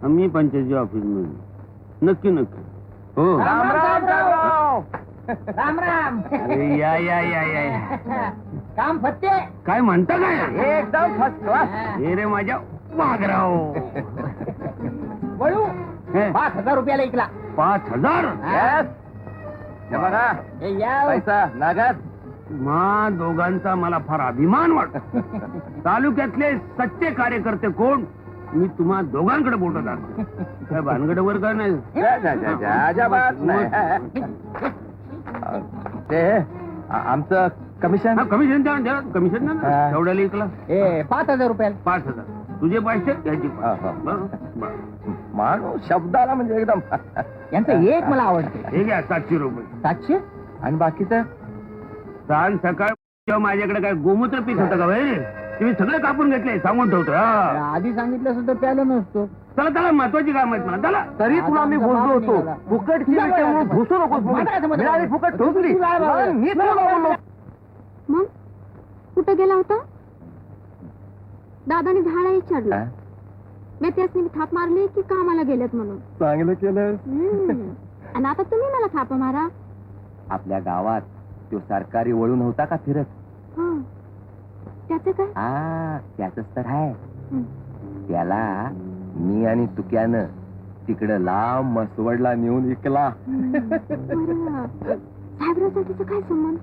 मी पंचायती office मध्ये नक्की नक्की हो. राम राम राम राम राम. अरे या या या या काम फत्ते काय म्हणता काय एकदम फर्स्ट क्लास. हे रे माझ्या वाघराव वळू हे, 5,000 रुपयाला ऐकला. 5,000 बघा पैसा नागात. मा दोघांचा मला फार अभिमान वाटतो. तालुक्यातले सच्चे कार्यकर्ते कोण मी तुम्हा दोघांकडे बोट दाखवतो. काय भानगडवर काय नाही. अजाबात नाही. ते आमचं कमिशन. कमिशन द्या कमिशन द्या ना. तेवढ्याला ऐकला 5,000 रुपयाला. 5,000 तुझे पैसे त्याची माणूस शब्दाला म्हणजे एकदम. यांचं एक मला आवडते. हे घ्या 700 रुपये. 700 आणि बाकीचं सांग सकाळ माझ्याकडे काय गोमूत्र पीक होतं का भाई तुम्ही सगळं कापून घेतले सांगून ठेवतो. आधी सांगितलं सुद्धा प्यायला नसतो. चला चला महत्वाची काम आहेत मला चला. तरी तुला मी बोललो होतो फुकट घुसू नकोस. फुकट ठोकली. मग कुठं गेला होता? दादाने झाडा विचारलं. मी त्यासनी थाप मारली की कामाला गेलेत म्हणून. चांगलं केलं. आणि आता तुम्ही मला थाप मारा. आपल्या गावात तो सरकारी वळून होता का फिरत? त्याच काय? त्याच तर आहे. त्याला मी आणि तुक्यानं तिकडं लांब मसवडला नेऊन विकला. साहेबरावचा काय संबंध?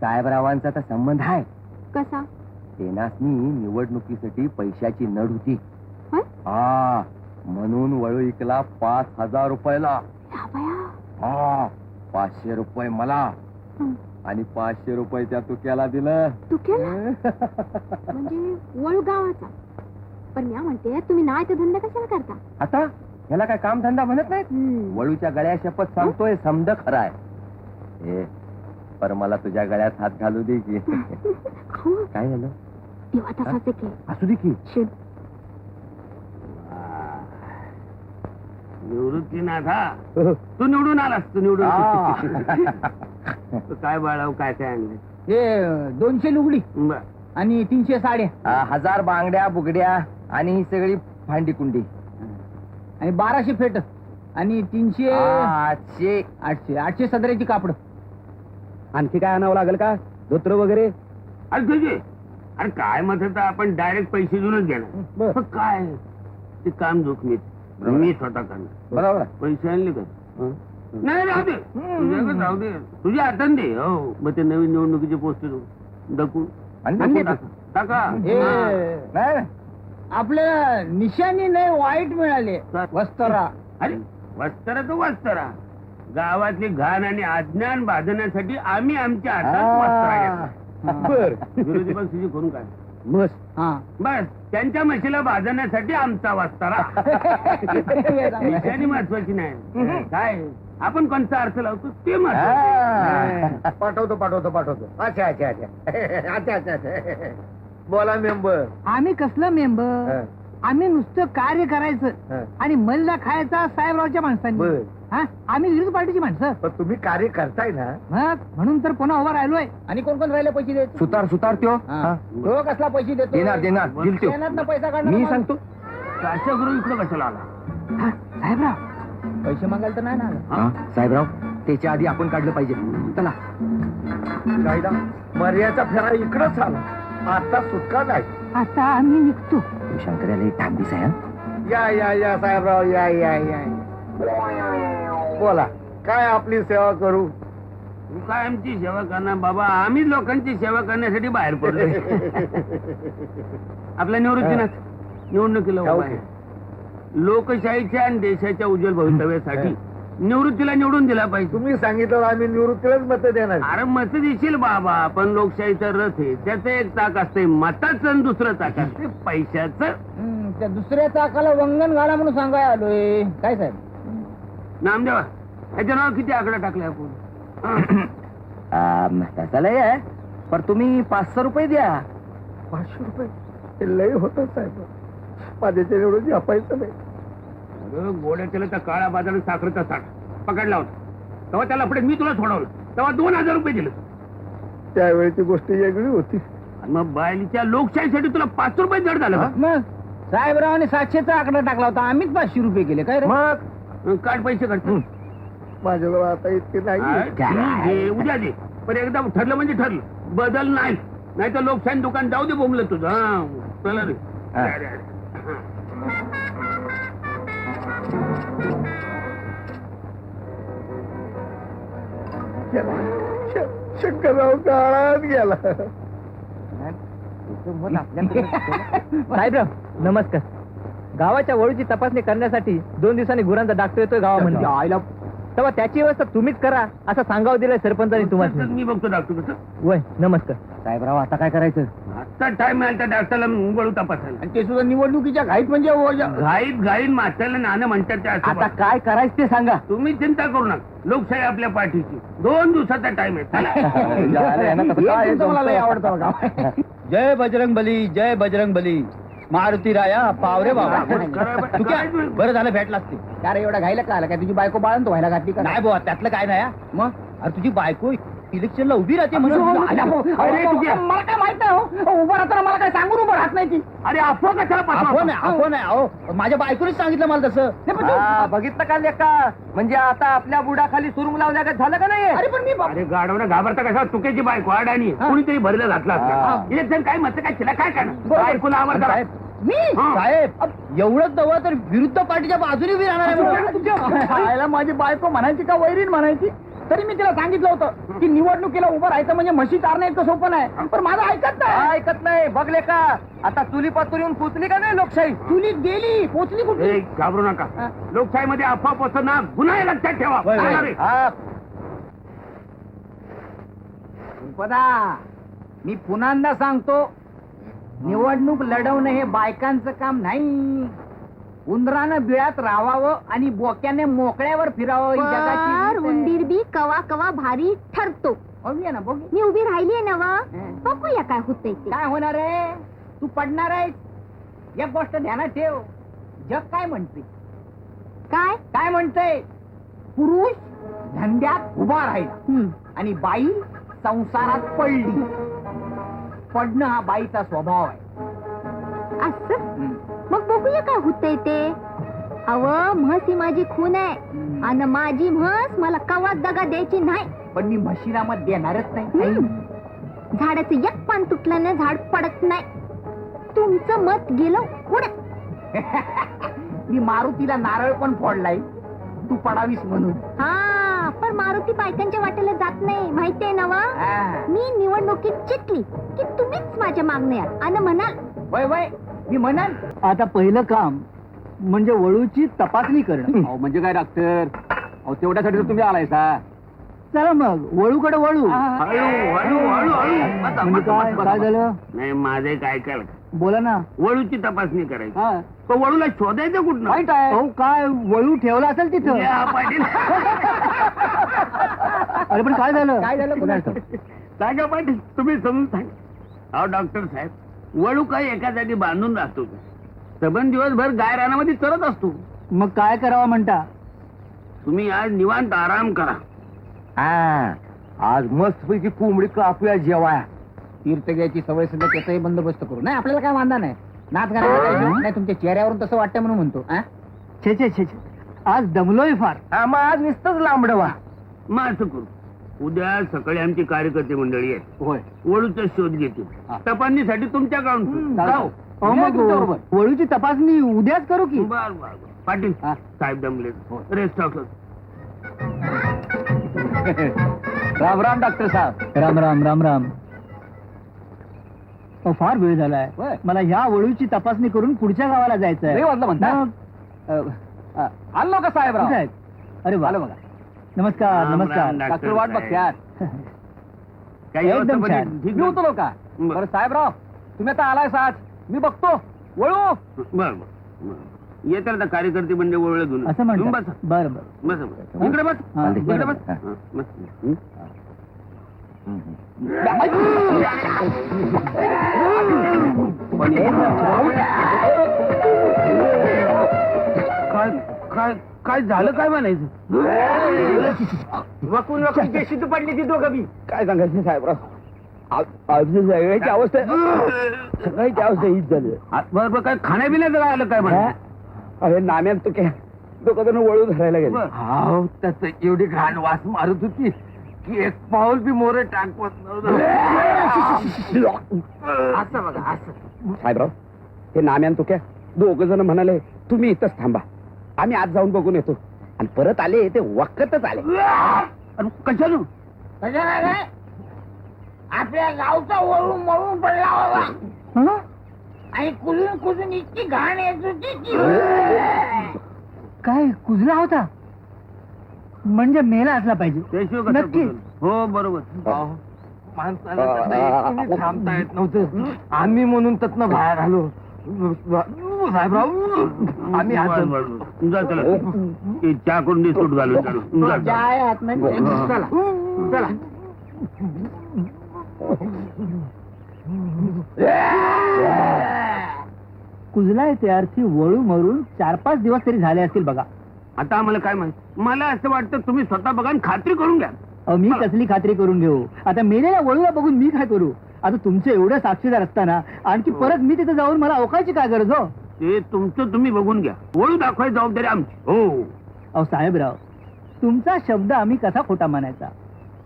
साहेबरावांचा तर संबंध आहे. कसा? तेनासनी निवडणुकीसाठी पैशाची नड होती. म्हणून वळू विकला 5,000 रुपयाला. 500 रुपये मला आणि 500 रुपये त्या तुक्याला दिलं. म्हणजे वळू गावाचा. पण मी म्हणते तुम्ही नाही तर धंदा कशाला करता? आता ह्याला काय काम धंदा म्हणत नाही. वळूच्या गळ्या शपथ सांगतोय समद खरा आहे. पर मला तुझ्या गळ्यात हात घालू दे की. काय झालं? तेव्हा तसाच की असू दे की. निवृत्तीनाथा तू निवडून आलास. तू निवडून काय बाळाव काय काय आणले? हे 200 लुगडी बर आणि 300 साड्या. 1000 बांगड्या बुगड्या आणि ही सगळी भांडी कुंडी आणि 1200 फेट आणि 300 800 सदऱ्याची कापड. आणखी काय आणावं लागेल का? धोत्र वगैरे? अरे तुझे अरे काय म्हणत आपण डायरेक्ट पैसे देऊनच घेणार. पण काय ते काम जोखमीत मी स्वतः करणार. बरोबर. पैसे आणले का? नाही राहू दे तुझ्याकडे राहू दे. तुझ्या हातात दे. हो मग ते नवीन निवडणुकीचे पोस्ट दकून टाका. आपल्या निशाणी नाही वाईट मिळाले. वस्त्रा. अरे वस्त्रा तो वस्त्रा. गावातली घाण आणि अज्ञान बांधण्यासाठी आम्ही आमच्या हातात वस्त्रा घेतो. विरोधी पक्षाची करून काय बस बस त्यांच्या म्हशीला बांधण्यासाठी आमचा वस्तारा. निशाणी महत्वाची नाही. काय आपण कोणता अर्थ लावतो ते महत्वाचं. पाठवतो. अच्छा अच्छा अच्छा अच्छा अच्छा. बोला मेंबर. आम्ही कसलं मेंबर? आम्ही नुसतं कार्य करायचं आणि मल्ला खायचा साहेबरावच्या माणसांनी. आम्ही विरोधी पार्टीची माणसं. पण तुम्ही कार्य करताय ना म्हणून तर पुन्हा उभा राहिलोय. आणि कोण कोण राहिले पैसे देत? सुतार तो कसला पैसे देतो? देणार पैसा काढणार. मी सांगतो. काच्या गुरु इकडं कशाला आला? साहेबराव पैसे मागायला तर नाही ना. साहेबराव त्याच्या आधी आपण काढलं पाहिजे. चला. कायदा मर्याचा फेरा इकडंच आला. आता सुटका नाही. आता आम्ही निघतो. शंकराला एक ठाक दिसाय. या साहेबराव या. बोला काय आपली सेवा करू? तू काय आमची सेवा करणार बाबा? आम्ही लोकांची सेवा करण्यासाठी बाहेर पडलो. आपल्या निवडणुकीला उभा आहे. लोकशाहीच्या आणि देशाच्या उज्ज्वल भवितव्यासाठी निवृत्तीला निवडून दिला पाहिजे. तुम्ही सांगितलं आम्ही निवृत्तीलाच मत देणार. अरे मत देशील बाबा पण लोकशाहीचा रथ आहे. त्याचं एक चाक असते मताचं आणि दुसरं चाक असते पैशाचं. त्या दुसऱ्या चाकाला वंगण घाला म्हणून सांगाय आलोय. काय साहेब? नामदेवा याच्या नाव किती आकडा टाकले आपण? तसं लय आहे. पर तुम्ही 500 रुपये द्या. 500 रुपये हे लय होत साहेब. माझ्याच्या एवढं जपायचं नाही. गोड्या केलं तर काळा बाजारात साखरेचा साठ पकडला होता. तेव्हा त्याला पुढे मी तुला सोडवलं तेव्हा 2,000 रुपये दिले. त्यावेळेची गोष्ट वेगळी होती. मग बायलीच्या लोकशाहीसाठी तुला 500 रुपये जड झालं. साहेबरावांनी 700चा आकडा टाकला होता, आम्हीच 500 रुपये केले काय रे? मग काढ पैसे काढ. माझ्याजवळ आता इतके घे, उद्या दे. पण एकदा ठरलं म्हणजे ठरलं, बदल नाही. नाही तर लोकशाही दुकान जाऊ दे बोंबलं तुझं. हा चला रे. अरे, अरे. शंकरराव काळात गेला. साहेबराव नमस्कार. गावाच्या वळूची तपासणी करण्यासाठी 2 दिवसांनी गुरांचा डॉक्टर येतोय गावामध्ये. आयला तेव्हा त्याची व्यवस्था तुम्हीच करा असं सांगावं दिलंय सरपंचांनी तुम्हाला. मी बघतो डॉक्टर कसं. वय नमस्कार. साहेबराव आता काय करायचं? आता टाइम मिळाला त्या डॉक्टरला वळू तपासायला. आणि ते सुद्धा निवडणुकीच्या घाईत म्हणजे घाईत माथ्याला नाणं म्हणतात त्या असं. आता काय करायचं ते सांगा. तुम्ही चिंता करू नका, लोकशाही आपल्या पाठीची. 2 दिवसाचा टाइम आहे. चला. जय बजरंग बली, जय बजरंग बली. मारुती राया पावरे बाबा. तू काय बरं झालं भेटलास ते. अरे एवढा घायला का आला काय? तुझी बायको बाळंत तो व्हायला घातली का? नाही बुवा त्यातलं काय नाही. मग अरे तुझी बायको इलेक्शनला उभी राहते म्हणून. अरे तुझ्या मला काय माहित नाही हो. उभं राहताना मला काय सांगून उभं राहत नाही ती. अरे अफवा कशाला आपण आहे अहो. माझ्या बायकोनेच सांगितलं मला तसं. बघितलं का लेका? म्हणजे आता आपल्या बुडाखाली सुरुंग लावल्या झालं का नाही? अरे पण मी अरे गाडवणं घाबरता कशा? चुकीची बायको अडाणी कुणीतरी भरलं घातला असला. इलेक्शन काय मत काय तिला काय करणार? बायकोला आवडता. मी साहेब एवढंच दवा तर विरुद्ध पार्टीच्या बाजूने उभी राहणार आहे. माझी बायको म्हणायची का वैरीण म्हणायची? तरी मी तिला सांगितलं होतं की निवडणुकीला उभं राहायचं म्हणजे म्हशी चारणं इतकं सोपं नाही. पण माझं ऐकत नाही. बघले का आता चुली पातूर येऊन पोचली का नाही लोकशाही? चुलीत गेली, पोचली कुठे? घाबरू नका. लोकशाहीमध्ये अफवा पसरणं गुन्हा लक्षात ठेवा. मी पुन्हा सांगतो, निवडणूक लढवणं हे बायकांचं काम नाही. उंदरानं बिळात राहावं आणि बोक्याने मोकळ्यावर फिरावं. ही जगाची रीत आहे. उंदीर बी कवा कवा भारी ठरतो. बघूया ना बघू. मी उभी राहिलीये ना वा. बघूया काय होतंय ते. काय होणार आहे? तू पडणार आहे. एक गोष्ट ध्यानात ठेव, जग काय म्हणते? काय काय म्हणतंय? पुरुष धंद्यात उभा राहिला आणि बाई संसारात पडली. पडणं हा बाईचा स्वभाव आहे. असं मग बघूया काय होतंय ते. अव म्हस ही माझी खून आहे आणि माझी म्हस मला कवा दगा द्यायची नाही. पण मी म्हशीला मत देणारच नाही. झाडाचं एक पान तुटलं ना झाड पडत नाही. तुमचं मत गेलं उडत. मी मारुतीला नारळ पण फोडलाय तू पडावीस म्हणून. हा पण मारुती बायकांच्या वाटेला जात नाही माहितीये ना वा. मी निवडणुकीत जिंकली की तुम्हीच माझ्या मागण्या आणि म्हणाल वय वय मी म्हणाल. आता पहिलं काम म्हणजे वळूची तपासणी करणं. म्हणजे काय डॉक्टर? तेवढ्यासाठी तुम्ही आलायसा. चला मग वळूकडे वळू. हळू हळू हळू हळू. काय झालं? नाही माझे काय काय बोला ना. वळूची तपासणी करायची. तो वळूला शोधायचं कुठं? अहो काय वळू ठेवला असेल तिथं. पाटील अरे पण काय झालं? काय झालं? सांगा पाटील, तुम्ही समजून सांगा. अहो डॉक्टर साहेब, वळू काही एका जागी बांधून राहतो का? सबंध दिवसभर गाय रानामध्ये चरत असतो. मग काय करावं म्हणता? तुम्ही आज निवांत आराम करा. आज मस्त पैकी कोंबडी कापूया जेवाया. तीर्थ घ्यायची सवय सुद्धा त्याचाही बंदोबस्त करू. नाही आपल्याला काय वांधा नाही. नाच गाणं नाही. तुमच्या चेहऱ्यावरून तसं वाटतं म्हणून म्हणतो. छे छे छे छे आज दमलोय फार. मग आज नुसतंच लांबडवा. मग असं करू, उद्या सकाळी आमची कार्यकर्ते मंडळी आहे. होय वळूचा शोध घेते. तपासणीसाठी तुमच्याकडून जाऊ. मग वळूची तपासणी उद्याच करू की? बर बर पाटील साहेब दमले. Rest house. Ram Ram doctor साहेब. राम राम राम राम. फार वेळ झालाय. मला ह्या वळूची तपासणी करून पुढच्या गावाला जायचं आहे. आलो का साहेब? अरे वा बघा. नमस्कार नमस्कार. डॉक्टर वाट बघत्यात. काही एकदम व्यवस्था छान. ठीक मी होतो का? बरं साहेबराव तुम्ही आता आलाय साथ. मी बघतो वळू. बर बर येत आता कार्यकर्ते म्हणजे वळलं घेऊन. असं म्हणतो. बस बरं बरं. बस बस इकडे बस. हा, इकडे बरं. बस. हा, बस. काय काय काय झालं? काय म्हणायचं? वकून वकून पेशी तू पडली ती दोघं बी. काय सांगायचं साहेबराव? सगळ्याची अवस्था सगळ्याची अवस्था हीच झाली. बरोबर काय खाण्यापिण्याचं काय आलं काय म्हणा अरे नाम्यात तो काय दोघं जण वळू धरायला गेले. हाव त्याच एवढी घाण वास मारत होती की एक पाऊल बी मोरे टाकवत नव्हतं. असं बघा असं. साहेबराव हे नाम्यान तो काय दोघ जण म्हणाले तुम्ही इथंच थांबा, आम्ही आज जाऊन बघून येतो. आणि परत आले ते वखतच आले. कशाला आपल्या गावचा वळून मळून पडला बाबा आणि कुजून कुजून इतकी घाण येत होती की काय कुजला होता म्हणजे मेला असला पाहिजे. त्याशिवाय कसं नक्की. कुठं? हो बरोबर. माणसाला तसं एकटीने थांबता येत नव्हतं. आम्ही म्हणून त्यातनं बाहेर आलो. साहेबराव आम्ही जा चला ते चहा करून बिस्कुट घालून चालू. जा, जा. चला चला कुजलाय ते अर्थी वळू मरून 4-5 दिवस तरी झाले असतील बघा. आता आम्हाला काय माहित, मला असं वाटतं तुम्ही स्वतः बघा आणि खात्री करून घ्या. मी कसली खात्री करून घेऊ. आता मेलेल्या वळूला बघून मी काय करू. आता तुमचे एवढे साक्षीदार असताना आणखी परत मी तिथे जाऊन मला अवकाळची काय गरज हो. ते तुमचं तुम्ही बघून घ्या. ओळू दाखवायची जबाबदारी आमची. हो अहो साहेबराव तुमचा शब्द आम्ही कसा खोटा मानायचा.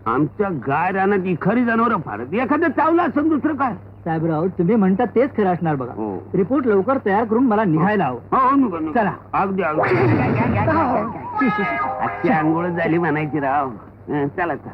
आमच्या गाय रानात इखरी जनावर फारत एखादं चावलं असं दुसरं काय. साहेबराव तुम्ही म्हणता तेच खरं असणार बघा. हो. रिपोर्ट लवकर तयार करून मला निघायला हवं. हो निघा, निघा. चला. अगदी अगदी आजची आंघोळ झाली म्हणायची राव. चला चला.